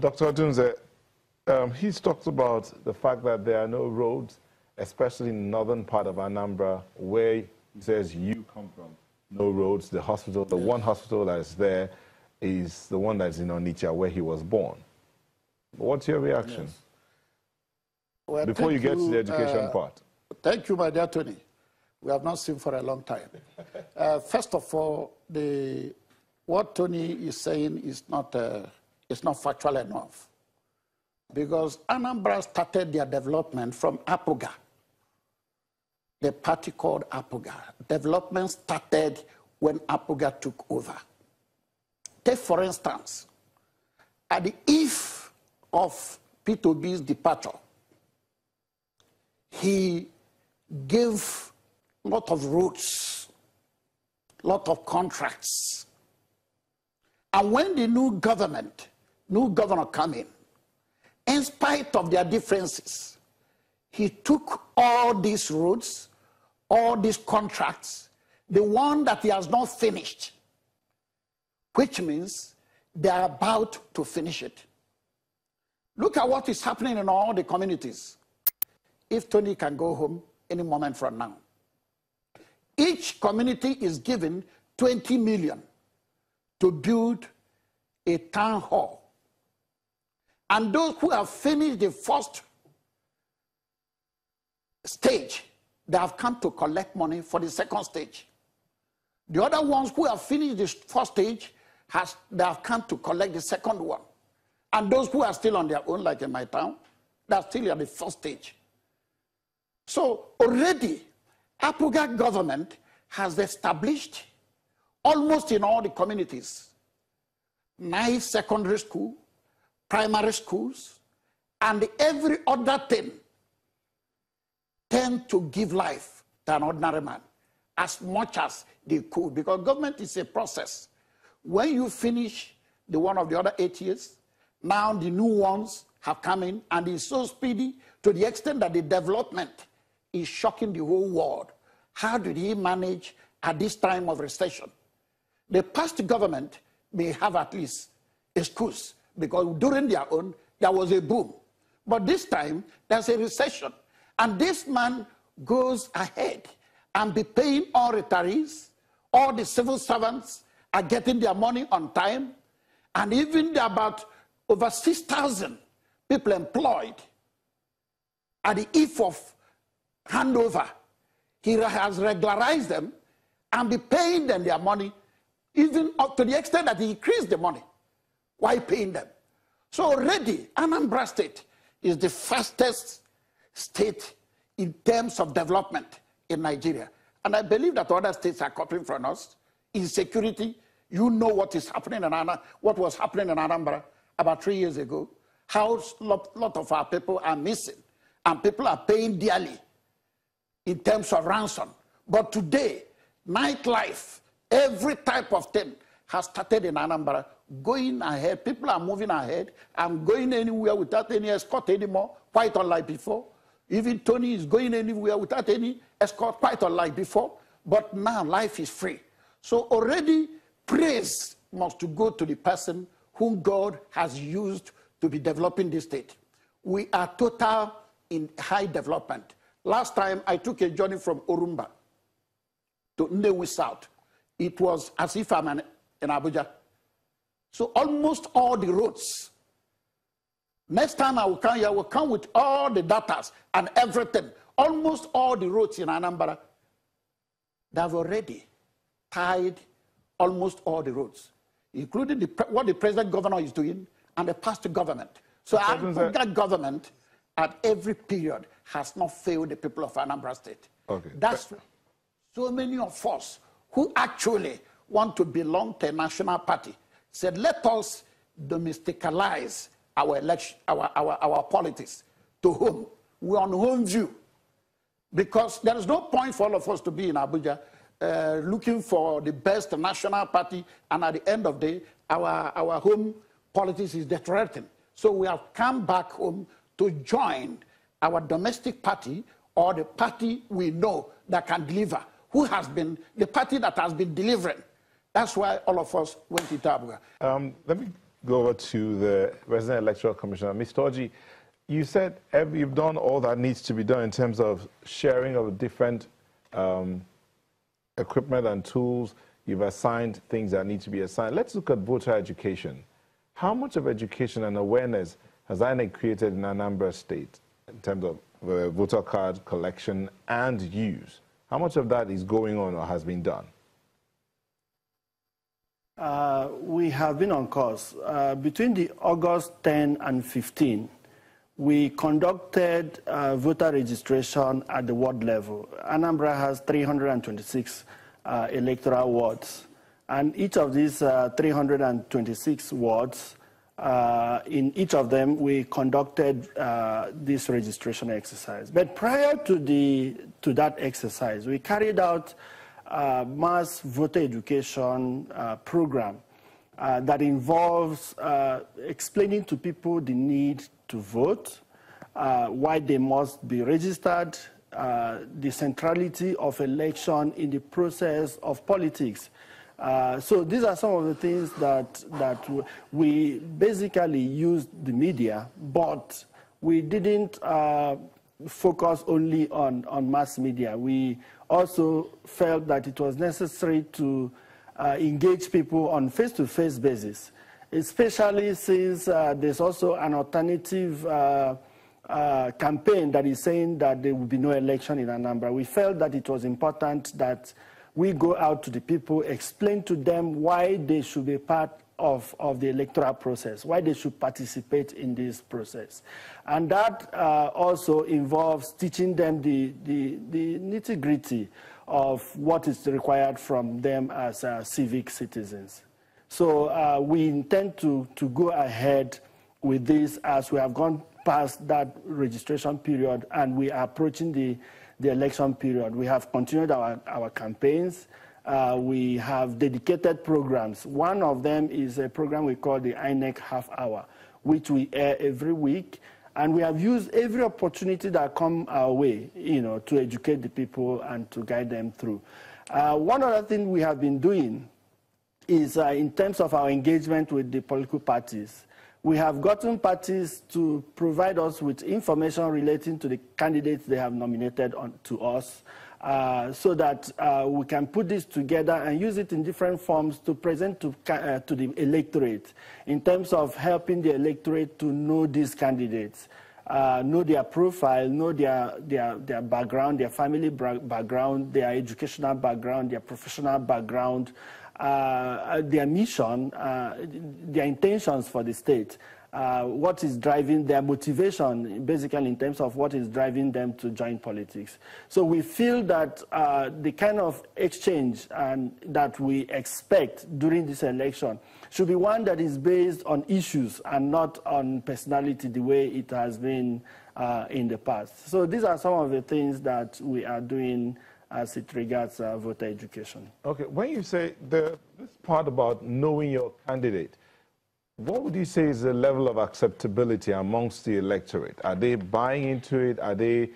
Dr. Odunze, he's talked about the fact that there are no roads, especially in the northern part of Anambra, where he says you come from. No roads. The hospital, the one hospital that is there is the one that's in Onitsha, where he was born. What's your reaction? Yes. Well, before you get to the education part? Thank you, my dear Tony. We have not seen for a long time. First of all, what Tony is saying is not factual enough. Because Anambra started their development from Apuga, the party called Apuga. Development started when Apuga took over. Take, for instance, at the eve of Pt.2's departure, he gave a lot of roads, a lot of contracts. And when the new governor came in spite of their differences, he took all these roads, all these contracts, the one that he has not finished, which means they are about to finish it. Look at what is happening in all the communities. If Tony can go home any moment from now, each community is given 20 million to build a town hall. And those who have finished the first stage, they have come to collect money for the second stage. The other ones who have finished the first stage, they have come to collect the second one. And those who are still on their own, like in my town, they are still at the first stage. So already, Apuga government has established, almost in all the communities, nice secondary school, primary schools, and every other thing tend to give life to an ordinary man as much as they could, because government is a process. When you finish the one of the other 8 years, now the new ones have come in, and it's so speedy to the extent that the development is shocking the whole world. How did he manage at this time of recession? The past government may have at least excuse, because during their own, there was a boom. But this time, there's a recession. And this man goes ahead and be paying all retirees, all the civil servants are getting their money on time, and even there are about over 6,000 people employed at the eve of handover. He has regularized them and be paying them their money, even up to the extent that he increased the money. Why paying them? So already, Anambra State is the fastest state in terms of development in Nigeria. And I believe that other states are copying from us. In security, you know what is happening in what was happening in Anambra about 3 years ago. How a lot of our people are missing, and people are paying dearly in terms of ransom. But today, nightlife, every type of thing has started in Anambra, going ahead. People are moving ahead and going anywhere without any escort anymore, quite unlike before. Even Tony is going anywhere without any escort, quite unlike before. But now life is free. So already praise must go to the person whom God has used to be developing this state. We are total in high development. Last time I took a journey from Orumba to Nnewi South. It was as if I'm in Abuja. So almost all the roads. Next time I will come here, I will come with all the data and everything. Almost all the roads in Anambra, they have already tied almost all the roads, including what the present governor is doing and the past government. So that government at every period has not failed the people of Anambra State. Okay. That's so many of us who actually want to belong to a national party said, let us domesticalize our election, our politics. To whom? We're on home view. Because there is no point for all of us to be in Abuja looking for the best national party, and at the end of the day, our home politics is deteriorating. So we have come back home to join our domestic party, or the party we know that can deliver, who has been the party that has been delivering. That's why all of us went to Abuja. Let me go over to the Resident Electoral Commissioner. Ms. Torji, you said you've done all that needs to be done in terms of sharing of different equipment and tools. You've assigned things that need to be assigned. Let's look at voter education. How much of education and awareness has INEC created in Anambra State in terms of voter card collection and use? How much of that is going on or has been done? We have been on course. Between the August 10 and 15, we conducted voter registration at the ward level. Anambra has 326 electoral wards. And each of these 326 wards, in each of them, we conducted this registration exercise. But prior to that exercise, we carried out mass voter education program that involves explaining to people the need to vote, why they must be registered, the centrality of election in the process of politics. So these are some of the things that we basically used the media, but we didn't focus only on mass media. We also felt that it was necessary to engage people on face-to-face basis, especially since there's also an alternative campaign that is saying that there will be no election in Anambra. We felt that it was important that we go out to the people, explain to them why they should be part of the electoral process, why they should participate in this process. And that also involves teaching them the nitty-gritty of what is required from them as civic citizens. So we intend to go ahead with this as we have gone past that registration period and we are approaching the election period. We have continued our campaigns. We have dedicated programs. One of them is a program we call the INEC Half Hour, which we air every week. And we have used every opportunity that come our way, to educate the people and to guide them through. One other thing we have been doing is in terms of our engagement with the political parties. We have gotten parties to provide us with information relating to the candidates they have nominated to us so that we can put this together and use it in different forms to present to the electorate in terms of helping the electorate to know these candidates, know their profile, know their background, their family background, their educational background, their professional background, their mission, their intentions for the state, what is driving their motivation, basically in terms of what is driving them to join politics. So we feel that the kind of exchange that we expect during this election should be one that is based on issues and not on personality the way it has been in the past. So these are some of the things that we are doing as it regards voter education. Okay, when you say this part about knowing your candidate, what would you say is the level of acceptability amongst the electorate? Are they buying into it? Are they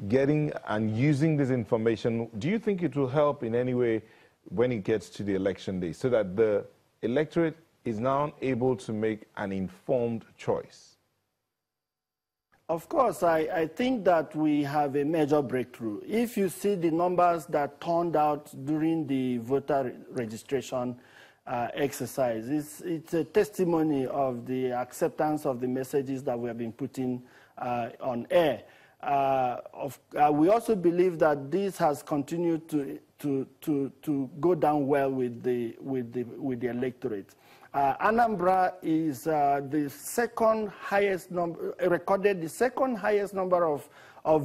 getting and using this information? Do you think it will help in any way when it gets to the election day so that the electorate is now able to make an informed choice? Of course, I think that we have a major breakthrough. If you see the numbers that turned out during the voter registration exercise, it's a testimony of the acceptance of the messages that we have been putting on air. We also believe that this has continued to go down well with the electorate. Anambra is the second highest number, recorded the second highest number of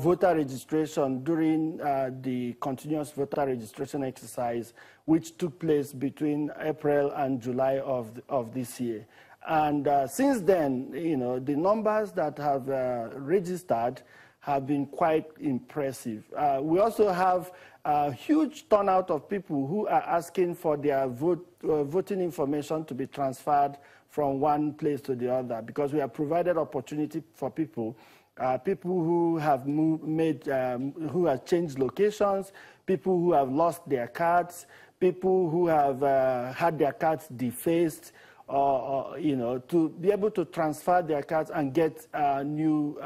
voter registration during the continuous voter registration exercise, which took place between April and July of this year. And since then, the numbers that have registered have been quite impressive. We also have a huge turnout of people who are asking for their voting information to be transferred from one place to the other, because we have provided opportunity for people who have who have changed locations, people who have lost their cards, people who have had their cards defaced, you know, to be able to transfer their cards and get new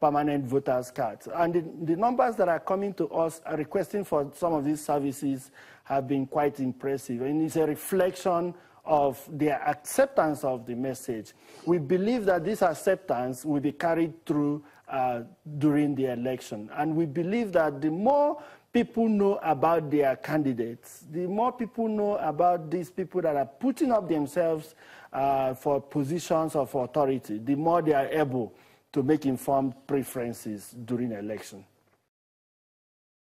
permanent voters' cards. And the numbers that are coming to us are requesting for some of these services have been quite impressive. And it's a reflection of their acceptance of the message. We believe that this acceptance will be carried through during the election. And we believe that the more people know about their candidates, the more people know about these people that are putting up themselves for positions of authority, the more they are able to make informed preferences during election.